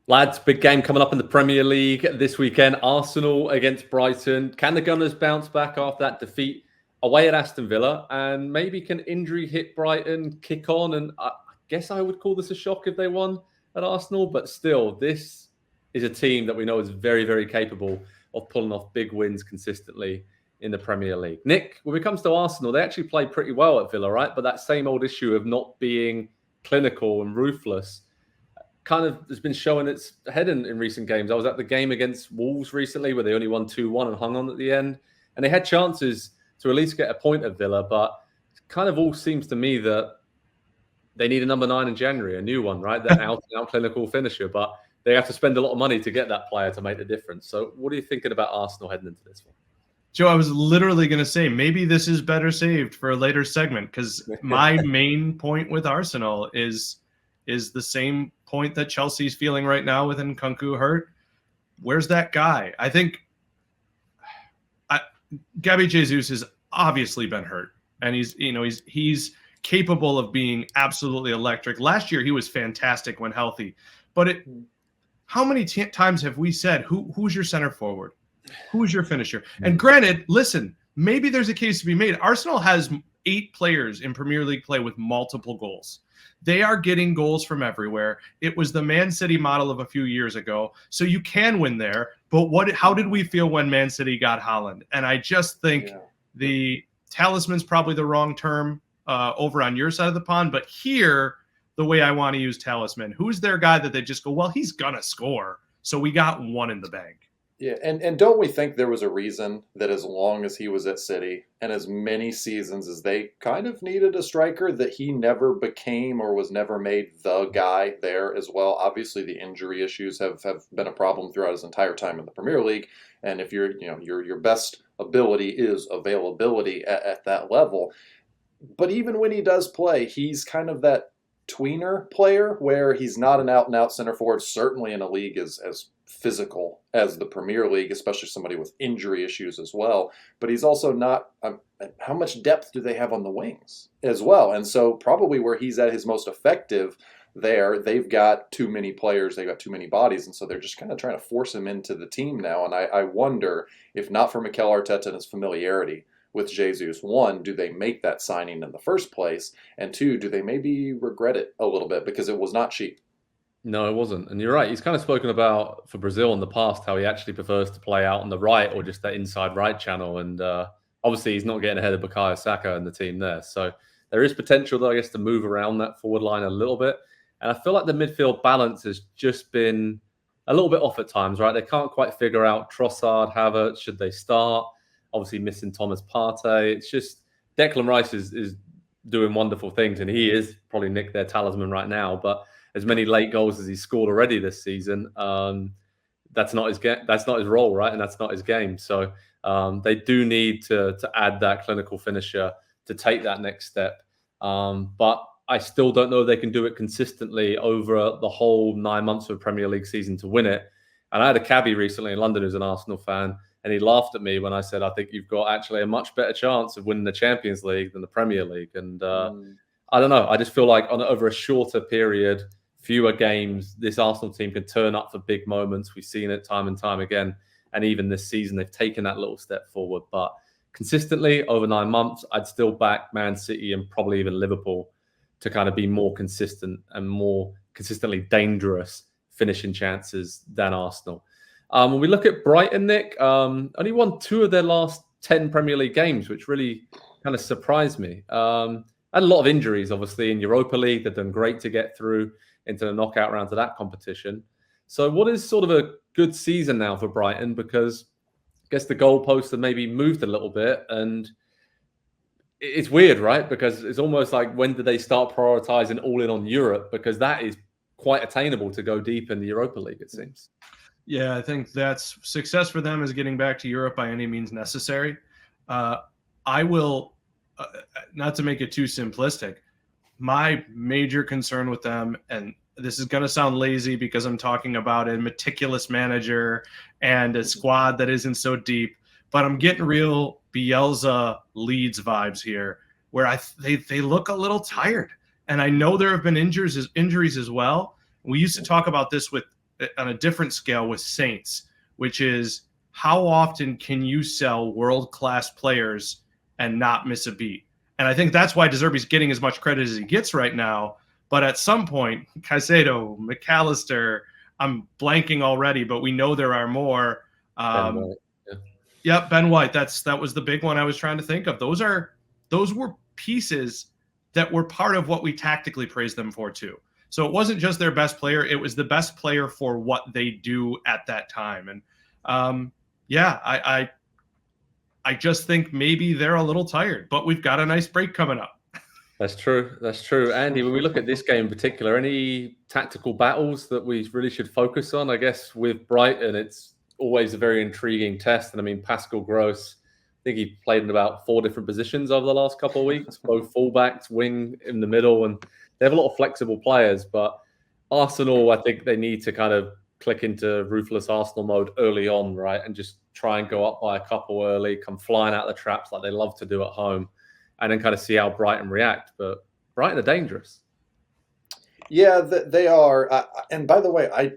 Lads, big game coming up in the Premier League this weekend. Arsenal against Brighton. Can the Gunners bounce back after that defeat away at Aston Villa? And maybe can injury hit Brighton kick on? And I guess I would call this a shock if they won at Arsenal. But still, this is a team that we know is very, very capable of pulling off big wins consistently in the Premier League. Nick, when it comes to Arsenal, they actually played pretty well at Villa, right? But that same old issue of not being clinical and ruthless kind of has been showing its head in recent games. I was at the game against Wolves recently where they only won 2-1 and hung on at the end. And they had chances to at least get a point at Villa, but it kind of all seems to me that they need a number 9 in January, a new one, right? That out clinical finisher, but they have to spend a lot of money to get that player to make the difference. So what are you thinking about Arsenal heading into this one? Joe, I was literally going to say, maybe this is better saved for a later segment, because my main point with Arsenal is the same point that Chelsea's feeling right now with Nkunku hurt. Where's that guy? I think Gabby Jesus has obviously been hurt, and he's capable of being absolutely electric. Last year he was fantastic when healthy, but how many times have we said who's your center forward? Who's your finisher? And granted, listen, maybe there's a case to be made. Arsenal has 8 players in Premier League play with multiple goals. They are getting goals from everywhere. It was the Man City model of a few years ago. So you can win there. But how did we feel when Man City got Haaland? And I just think the talisman's probably the wrong term over on your side of the pond. But here, the way I want to use talisman, who's their guy that they just go, well, he's going to score. So we got one in the bank. Yeah, and don't we think there was a reason that as long as he was at City and as many seasons as they kind of needed a striker, that he never became or was never made the guy there as well? Obviously, the injury issues have been a problem throughout his entire time in the Premier League. And if your best ability is availability at that level. But even when he does play, he's kind of that tweener player where he's not an out-and-out center forward, certainly in a league as physical as the Premier League, especially somebody with injury issues as well. But he's also not, how much depth do they have on the wings as well? And so probably where he's at his most effective there, they've got too many players, they've got too many bodies, and so they're just kind of trying to force him into the team now. And I wonder if not for Mikel Arteta and his familiarity with Jesus, one, do they make that signing in the first place? And two, do they maybe regret it a little bit because it was not cheap? No, it wasn't. And you're right. He's kind of spoken about for Brazil in the past how he actually prefers to play out on the right or just that inside right channel. And obviously he's not getting ahead of Bukayo Saka and the team there. So there is potential, though, I guess, to move around that forward line a little bit. And I feel like the midfield balance has just been a little bit off at times, right? They can't quite figure out Trossard, Havertz, should they start? Obviously missing Thomas Partey. It's just Declan Rice is doing wonderful things, and he is probably Nick their talisman right now. But as many late goals as he's scored already this season, that's not his that's not his role, right? And that's not his game. So they do need to add that clinical finisher to take that next step. But I still don't know if they can do it consistently over the whole 9 months of a Premier League season to win it. And I had a cabbie recently in London who's an Arsenal fan, and he laughed at me when I said, I think you've got actually a much better chance of winning the Champions League than the Premier League. And I don't know. I just feel like over a shorter period, fewer games, this Arsenal team can turn up for big moments. We've seen it time and time again. And even this season, they've taken that little step forward. But consistently over 9 months, I'd still back Man City and probably even Liverpool to kind of be more consistent and more consistently dangerous finishing chances than Arsenal. When we look at Brighton, Nick, only won 2 of their last 10 Premier League games, which really kind of surprised me. Had a lot of injuries, obviously, in Europa League. They've done great to get through into the knockout rounds of that competition. So what is sort of a good season now for Brighton? Because I guess the goalposts have maybe moved a little bit, and it's weird, right? Because it's almost like, when do they start prioritizing all in on Europe? Because that is quite attainable to go deep in the Europa League, it seems. Yeah, I think that's success for them is getting back to Europe by any means necessary. I will, not to make it too simplistic, my major concern with them, and this is going to sound lazy because I'm talking about a meticulous manager and a squad that isn't so deep, but I'm getting real Bielsa Leeds vibes here, where they look a little tired. And I know there have been injuries as well. We used to talk about this with on a different scale with Saints, which is how often can you sell world-class players and not miss a beat? And I think that's why De Zerbi's getting as much credit as he gets right now. But at some point, Caicedo, McAllister, I'm blanking already, but we know there are more. Ben White, yeah. Yep, Ben White. That was the big one I was trying to think of. Those were pieces that were part of what we tactically praised them for too. So it wasn't just their best player; it was the best player for what they do at that time. And I just think maybe they're a little tired, but we've got a nice break coming up. That's true. That's true. Andy, when we look at this game in particular, any tactical battles that we really should focus on? I guess with Brighton, it's always a very intriguing test. And I mean, Pascal Gross, I think he played in about 4 different positions over the last couple of weeks, both fullbacks, wing, in the middle. And they have a lot of flexible players. But Arsenal, I think they need to kind of click into ruthless Arsenal mode early on, right? And just try and go up by a couple early, come flying out of the traps like they love to do at home, and then kind of see how Brighton react. But Brighton are dangerous. Yeah, they are. And by the way, I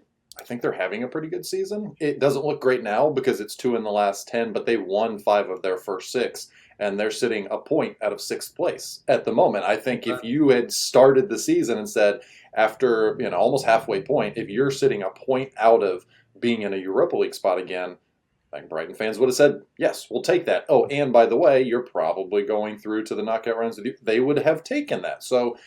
think they're having a pretty good season. It doesn't look great now because it's 2 in the last 10, but they won 5 of their first 6, and they're sitting a point out of 6th place at the moment. I think if you had started the season and said, after almost halfway point, if you're sitting a point out of being in a Europa League spot again, I think Brighton fans would have said, yes, we'll take that. Oh, and by the way, you're probably going through to the knockout rounds. They would have taken that. So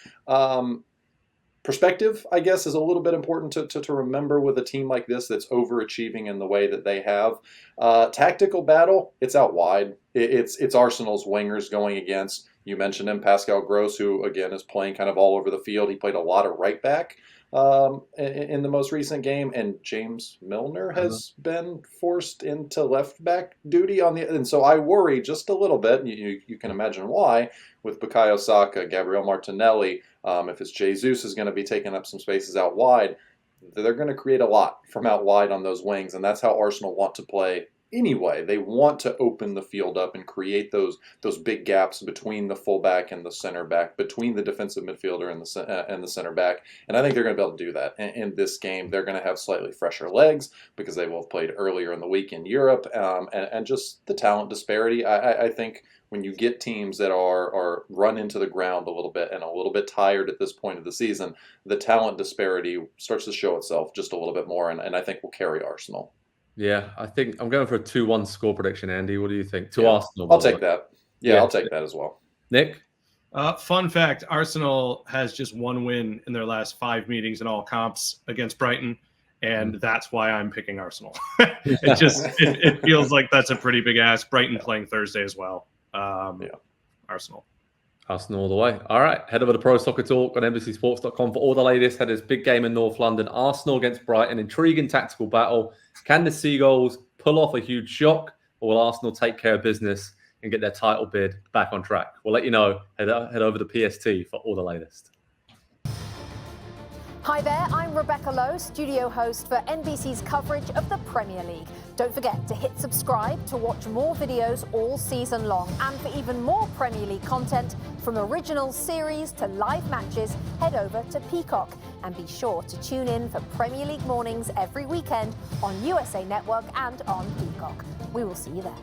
perspective, I guess, is a little bit important to remember with a team like this that's overachieving in the way that they have. Tactical battle, it's out wide. It's Arsenal's wingers going against, you mentioned him, Pascal Gross, who, again, is playing kind of all over the field. He played a lot of right back in the most recent game, and James Milner has been forced into left back duty and so I worry just a little bit. You can imagine why with Bukayo Saka, Gabriel Martinelli. If it's Jesus is going to be taking up some spaces out wide, they're going to create a lot from out wide on those wings, and that's how Arsenal want to play. Anyway, they want to open the field up and create those big gaps between the fullback and the center back, between the defensive midfielder and the center back. And I think they're going to be able to do that. In this game, they're going to have slightly fresher legs because they will have played earlier in the week in Europe, and just the talent disparity. I think when you get teams that are run into the ground a little bit and a little bit tired at this point of the season, the talent disparity starts to show itself just a little bit more, and I think will carry Arsenal. Yeah, I think I'm going for a 2-1 score prediction, Andy. What do you think? Arsenal. I'll take that. Yeah, I'll take that as well. Nick? Fun fact, Arsenal has just 1 win in their last 5 meetings in all comps against Brighton, and that's why I'm picking Arsenal. It feels like that's a pretty big ask. Brighton playing Thursday as well. Arsenal all the way. All right, head over to Pro Soccer Talk on NBCSports.com for all the latest. Had this big game in North London, Arsenal against Brighton. Intriguing tactical battle. Can the Seagulls pull off a huge shock, or will Arsenal take care of business and get their title bid back on track? We'll let you know. Head over to PST for all the latest. Hi there, I'm Rebecca Lowe, studio host for NBC's coverage of the Premier League. Don't forget to hit subscribe to watch more videos all season long. And for even more Premier League content, from original series to live matches, head over to Peacock. And be sure to tune in for Premier League mornings every weekend on USA Network and on Peacock. We will see you there.